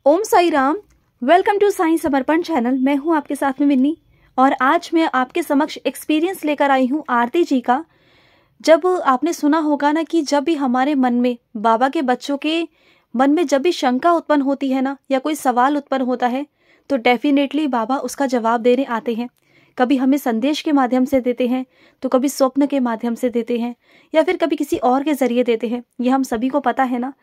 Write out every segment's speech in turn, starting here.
Om Sai Ram. Welcome to Sai Samarpan channel. मैं हूं आपके साथ में मिन्नी और आज मैं आपके समक्ष एक्सपीरियंस लेकर आई हूं आरती जी का। जब आपने सुना होगा ना कि जब भी हमारे मन में बाबा के बच्चों के मन में जब भी शंका उत्पन्न होती है ना, या कोई सवाल उत्पन्न होता है, तो डेफिनेटली बाबा उसका जवाब देने आते हैं। कभी हमें संदेश के माध्यम से देते हैं, तो कभी स्वप्न के माध्यम से देते हैं, या फिर कभी किसी और के जरिए देते हैं। ये हम सभी को पता है ना।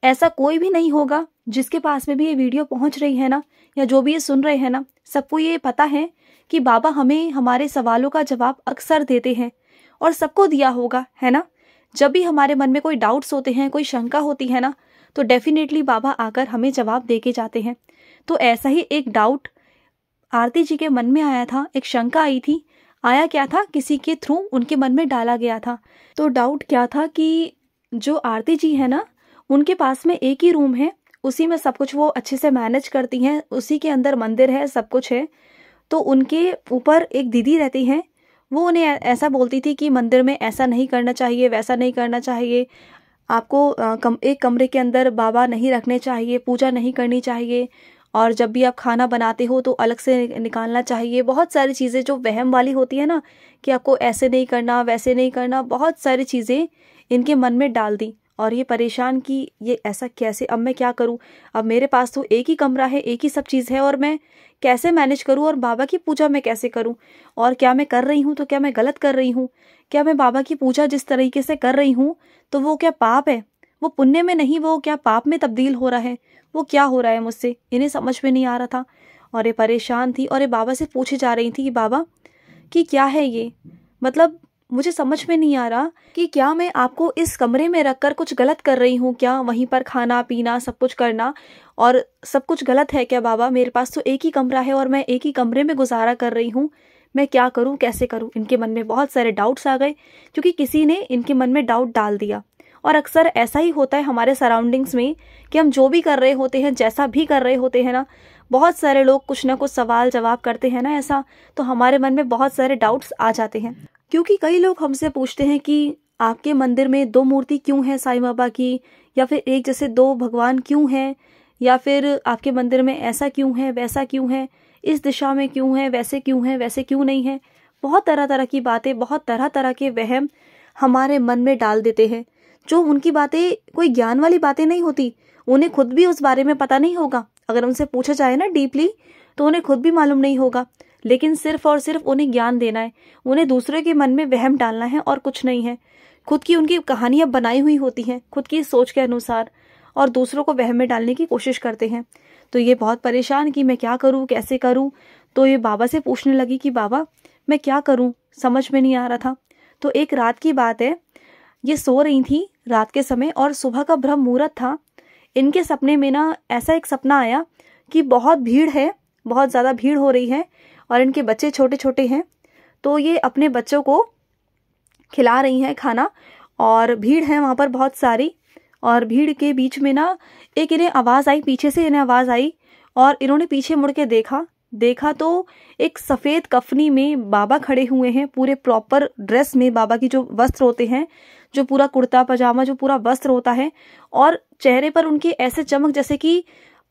ऐसा कोई भी नहीं होगा जिसके पास में भी ये वीडियो पहुंच रही है ना, या जो भी ये सुन रहे हैं ना, सबको ये पता है कि बाबा हमें हमारे सवालों का जवाब अक्सर देते हैं, और सबको दिया होगा, है ना। जब भी हमारे मन में कोई डाउट्स होते हैं, कोई शंका होती है ना, तो डेफिनेटली बाबा आकर हमें जवाब दे के जाते हैं। तो ऐसा ही एक डाउट आरती जी के मन में आया था, एक शंका आई थी। आया क्या था, किसी के थ्रू उनके मन में डाला गया था। तो डाउट क्या था कि जो आरती जी है ना, उनके पास में एक ही रूम है, उसी में सब कुछ वो अच्छे से मैनेज करती हैं, उसी के अंदर मंदिर है, सब कुछ है। तो उनके ऊपर एक दीदी रहती हैं, वो उन्हें ऐसा बोलती थी कि मंदिर में ऐसा नहीं करना चाहिए, वैसा नहीं करना चाहिए, आपको एक कमरे के अंदर बाबा नहीं रखने चाहिए, पूजा नहीं करनी चाहिए, और जब भी आप खाना बनाते हो तो अलग से निकालना चाहिए। बहुत सारी चीज़ें जो वहम वाली होती है ना, कि आपको ऐसे नहीं करना, वैसे नहीं करना, बहुत सारी चीज़ें इनके मन में डाल दी। और ये परेशान कि ये ऐसा कैसे, अब मैं क्या करूं, अब मेरे पास तो एक ही कमरा है, एक ही सब चीज़ है, और मैं कैसे मैनेज करूं, और बाबा की पूजा मैं कैसे करूं, और क्या मैं कर रही हूं तो क्या मैं गलत कर रही हूं, क्या मैं बाबा की पूजा जिस तरीके से कर रही हूं तो वो क्या पाप है, वो पुण्य में नहीं, वो क्या पाप में तब्दील हो रहा है, वो क्या हो रहा है मुझसे, इन्हें समझ में नहीं आ रहा था। और ये परेशान थी और ये बाबा से पूछे जा रही थी कि बाबा कि क्या है ये, मतलब मुझे समझ में नहीं आ रहा कि क्या मैं आपको इस कमरे में रखकर कुछ गलत कर रही हूँ क्या, वहीं पर खाना पीना सब कुछ करना, और सब कुछ गलत है क्या बाबा। मेरे पास तो एक ही कमरा है और मैं एक ही कमरे में गुजारा कर रही हूँ, मैं क्या करूँ, कैसे करूँ। इनके मन में बहुत सारे डाउट्स आ गए, क्योंकि किसी ने इनके मन में डाउट डाल दिया। और अक्सर ऐसा ही होता है हमारे सराउंडिंग्स में, कि हम जो भी कर रहे होते हैं, जैसा भी कर रहे होते हैं ना, बहुत सारे लोग कुछ ना कुछ सवाल जवाब करते हैं ना ऐसा, तो हमारे मन में बहुत सारे डाउट्स आ जाते हैं। क्योंकि कई लोग हमसे पूछते हैं कि आपके मंदिर में 2 मूर्ति क्यों है साईं बाबा की, या फिर एक जैसे 2 भगवान क्यों हैं, या फिर आपके मंदिर में ऐसा क्यों है, वैसा क्यों है, इस दिशा में क्यों है, वैसे क्यों है, वैसे क्यों नहीं है। बहुत तरह तरह की बातें, बहुत तरह तरह के वहम हमारे मन में डाल देते हैं, जो उनकी बातें कोई ज्ञान वाली बातें नहीं होती। उन्हें खुद भी उस बारे में पता नहीं होगा। अगर उनसे पूछा जाए ना डीपली, तो उन्हें खुद भी मालूम नहीं होगा, लेकिन सिर्फ और सिर्फ उन्हें ज्ञान देना है, उन्हें दूसरे के मन में वहम डालना है, और कुछ नहीं है। खुद की उनकी कहानियां बनाई हुई होती हैं, खुद की सोच के अनुसार, और दूसरों को वहम में डालने की कोशिश करते हैं। तो ये बहुत परेशान कि मैं क्या करूं, कैसे करूं। तो ये बाबा से पूछने लगी कि बाबा मैं क्या करूं, समझ में नहीं आ रहा था। तो एक रात की बात है, ये सो रही थी रात के समय, और सुबह का ब्रह्म मुहूर्त था। इनके सपने में ना ऐसा एक सपना आया कि बहुत भीड़ है, बहुत ज़्यादा भीड़ हो रही है, और इनके बच्चे छोटे छोटे हैं। तो ये अपने बच्चों को खिला रही हैं खाना, और भीड़ है वहाँ पर बहुत सारी। और भीड़ के बीच में ना एक इन्हें आवाज़ आई, पीछे से इन्हें आवाज़ आई, और इन्होंने पीछे मुड़ के देखा तो एक सफ़ेद कफनी में बाबा खड़े हुए हैं, पूरे प्रॉपर ड्रेस में, बाबा की जो वस्त्र होते हैं, जो पूरा कुर्ता पजामा, जो पूरा वस्त्र होता है, और चेहरे पर उनके ऐसे चमक जैसे कि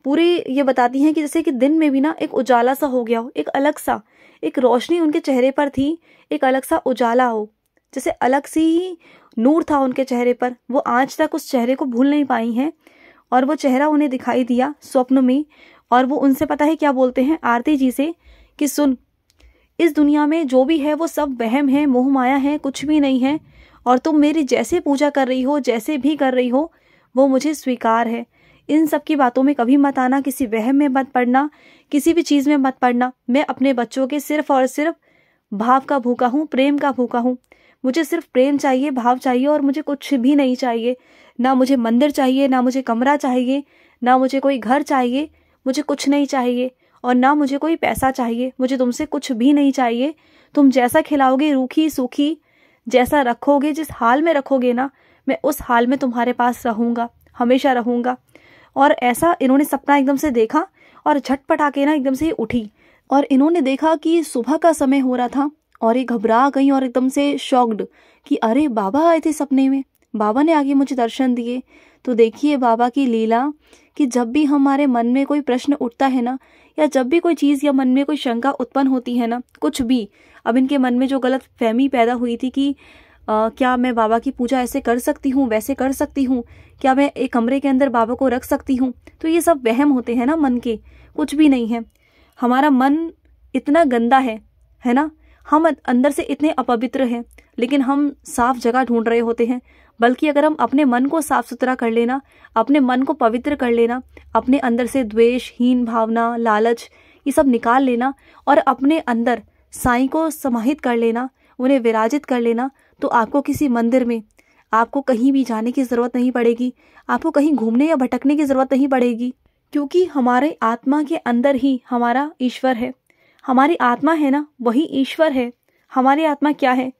पूरी ये बताती हैं कि जैसे कि दिन में भी ना एक उजाला सा हो गया हो, एक अलग सा एक रोशनी उनके चेहरे पर थी, एक अलग सा उजाला हो, जैसे अलग सी नूर था उनके चेहरे पर। वो आज तक उस चेहरे को भूल नहीं पाई हैं, और वो चेहरा उन्हें दिखाई दिया स्वप्न में। और वो उनसे पता है क्या बोलते हैं आरती जी से, कि सुन, इस दुनिया में जो भी है वो सब वहम है, मोह माया है, कुछ भी नहीं है, और तुम मेरी जैसे पूजा कर रही हो, जैसे भी कर रही हो, वो मुझे स्वीकार है। इन सब की बातों में कभी मत आना, किसी वहम में मत पड़ना, किसी भी चीज़ में मत पड़ना। मैं अपने बच्चों के सिर्फ और सिर्फ भाव का भूखा हूँ, प्रेम का भूखा हूँ। मुझे सिर्फ प्रेम चाहिए, भाव चाहिए, और मुझे कुछ भी नहीं चाहिए। ना मुझे मंदिर चाहिए, ना मुझे कमरा चाहिए, ना मुझे कोई घर चाहिए, मुझे कुछ नहीं चाहिए, और ना मुझे कोई पैसा चाहिए। मुझे तुमसे कुछ भी नहीं चाहिए। तुम जैसा खिलाओगे, रूखी सूखी जैसा रखोगे, जिस हाल में रखोगे ना, मैं उस हाल में तुम्हारे पास रहूँगा, हमेशा रहूँगा। और ऐसा इन्होंने सपना एकदम से देखा, और झटपट आके ना एकदम से उठी, और इन्होंने देखा कि सुबह का समय हो रहा था, और ये घबरा गई और एकदम से शॉक्ड कि अरे बाबा आए थे सपने में, बाबा ने आगे मुझे दर्शन दिए। तो देखिए बाबा की लीला कि जब भी हमारे मन में कोई प्रश्न उठता है ना, या जब भी कोई चीज़ या मन में कोई शंका उत्पन्न होती है ना, कुछ भी, अब इनके मन में जो गलत फहमी पैदा हुई थी कि क्या मैं बाबा की पूजा ऐसे कर सकती हूँ, वैसे कर सकती हूँ, क्या मैं एक कमरे के अंदर बाबा को रख सकती हूँ, तो ये सब वहम होते हैं ना मन के, कुछ भी नहीं है। हमारा मन इतना गंदा है ना, हम अंदर से इतने अपवित्र हैं, लेकिन हम साफ जगह ढूंढ रहे होते हैं। बल्कि अगर हम अपने मन को साफ सुथरा कर लेना, अपने मन को पवित्र कर लेना, अपने अंदर से द्वेष, हीन भावना, लालच, ये सब निकाल लेना और अपने अंदर साईं को समाहित कर लेना, उन्हें विराजित कर लेना, तो आपको किसी मंदिर में, आपको कहीं भी जाने की ज़रूरत नहीं पड़ेगी, आपको कहीं घूमने या भटकने की ज़रूरत नहीं पड़ेगी, क्योंकि हमारे आत्मा के अंदर ही हमारा ईश्वर है। हमारी आत्मा है ना, वही ईश्वर है। हमारी आत्मा क्या है?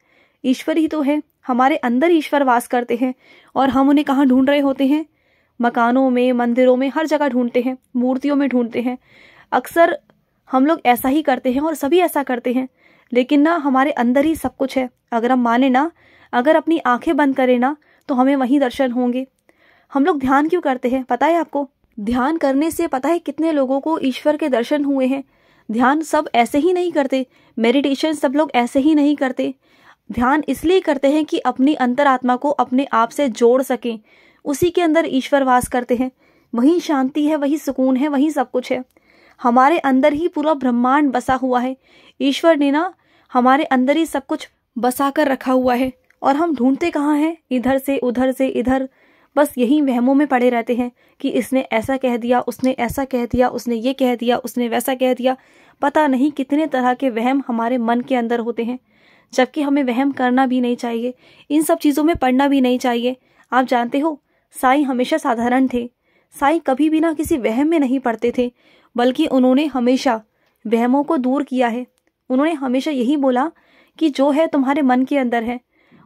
ईश्वर ही तो है। हमारे अंदर ईश्वर वास करते हैं और हम उन्हें कहाँ ढूंढ रहे होते हैं? मकानों में, मंदिरों में, हर जगह ढूंढते हैं, मूर्तियों में ढूंढते हैं। अक्सर हम लोग ऐसा ही करते हैं और सभी ऐसा करते हैं, लेकिन ना हमारे अंदर ही सब कुछ है। अगर हम माने ना, अगर अपनी आंखें बंद करें ना, तो हमें वहीं दर्शन होंगे। हम लोग ध्यान क्यों करते हैं पता है आपको? ध्यान करने से पता है कितने लोगों को ईश्वर के दर्शन हुए हैं। ध्यान सब ऐसे ही नहीं करते, मेडिटेशन सब लोग ऐसे ही नहीं करते। ध्यान इसलिए करते हैं कि अपनी अंतरात्मा को अपने आप से जोड़ सकें। उसी के अंदर ईश्वर वास करते हैं, वही शांति है, वही सुकून है, वही सब कुछ है। हमारे अंदर ही पूरा ब्रह्मांड बसा हुआ है। ईश्वर ने ना हमारे अंदर ही सब कुछ बसा कर रखा हुआ है, और हम ढूंढते कहाँ हैं? इधर से उधर से इधर, बस यही वहमों में पड़े रहते हैं कि इसने ऐसा कह दिया, उसने ऐसा कह दिया, उसने ये कह दिया, उसने वैसा कह दिया। पता नहीं कितने तरह के वहम हमारे मन के अंदर होते हैं, जबकि हमें वहम करना भी नहीं चाहिए, इन सब चीज़ों में पड़ना भी नहीं चाहिए। आप जानते हो, साईं हमेशा साधारण थे। साईं कभी भी ना किसी वहम में नहीं पड़ते थे, बल्कि उन्होंने हमेशा वहमों को दूर किया है। उन्होंने हमेशा यही बोला कि जो है तुम्हारे मन के अंदर है।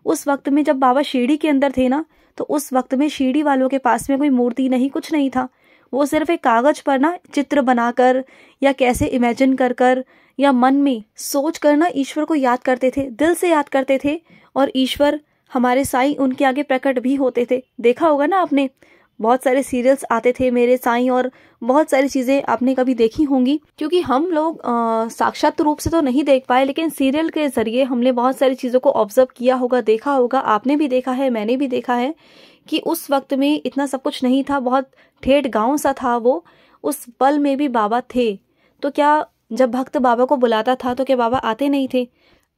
उस वक्त में जब बाबा शिरडी के अंदर थे ना, तो उस वक्त में शिरडी वालों के पास में कोई मूर्ति नहीं, कुछ नहीं था। वो सिर्फ एक कागज पर ना चित्र बनाकर या कैसे इमेजिन कर कर या मन में सोच कर ना ईश्वर को याद करते थे, दिल से याद करते थे, और ईश्वर हमारे साईं उनके आगे प्रकट भी होते थे। देखा होगा ना आपने, बहुत सारे सीरियल्स आते थे मेरे साईं, और बहुत सारी चीज़ें आपने कभी देखी होंगी। क्योंकि हम लोग साक्षात रूप से तो नहीं देख पाए, लेकिन सीरियल के जरिए हमने बहुत सारी चीज़ों को ऑब्जर्व किया होगा, देखा होगा। आपने भी देखा है, मैंने भी देखा है कि उस वक्त में इतना सब कुछ नहीं था, बहुत ठेठ गांव सा था वो। उस पल में भी बाबा थे। तो क्या जब भक्त बाबा को बुलाता था तो क्या बाबा आते नहीं थे?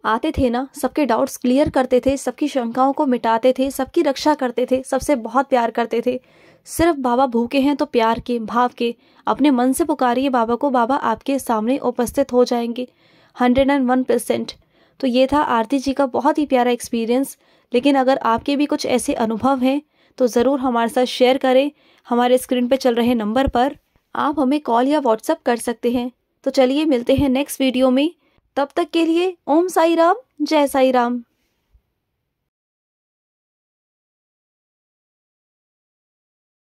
आते थे ना, सबके डाउट्स क्लियर करते थे, सबकी शंकाओं को मिटाते थे, सबकी रक्षा करते थे, सबसे बहुत प्यार करते थे। सिर्फ बाबा भूखे हैं तो प्यार के भाव के अपने मन से पुकारिए बाबा को, बाबा आपके सामने उपस्थित हो जाएंगे 101%। तो ये था आरती जी का बहुत ही प्यारा एक्सपीरियंस। लेकिन अगर आपके भी कुछ ऐसे अनुभव हैं तो ज़रूर हमारे साथ शेयर करें। हमारे स्क्रीन पे चल रहे नंबर पर आप हमें कॉल या व्हाट्सएप कर सकते हैं। तो चलिए मिलते हैं नेक्स्ट वीडियो में। तब तक के लिए ओम साई राम, जय साई राम।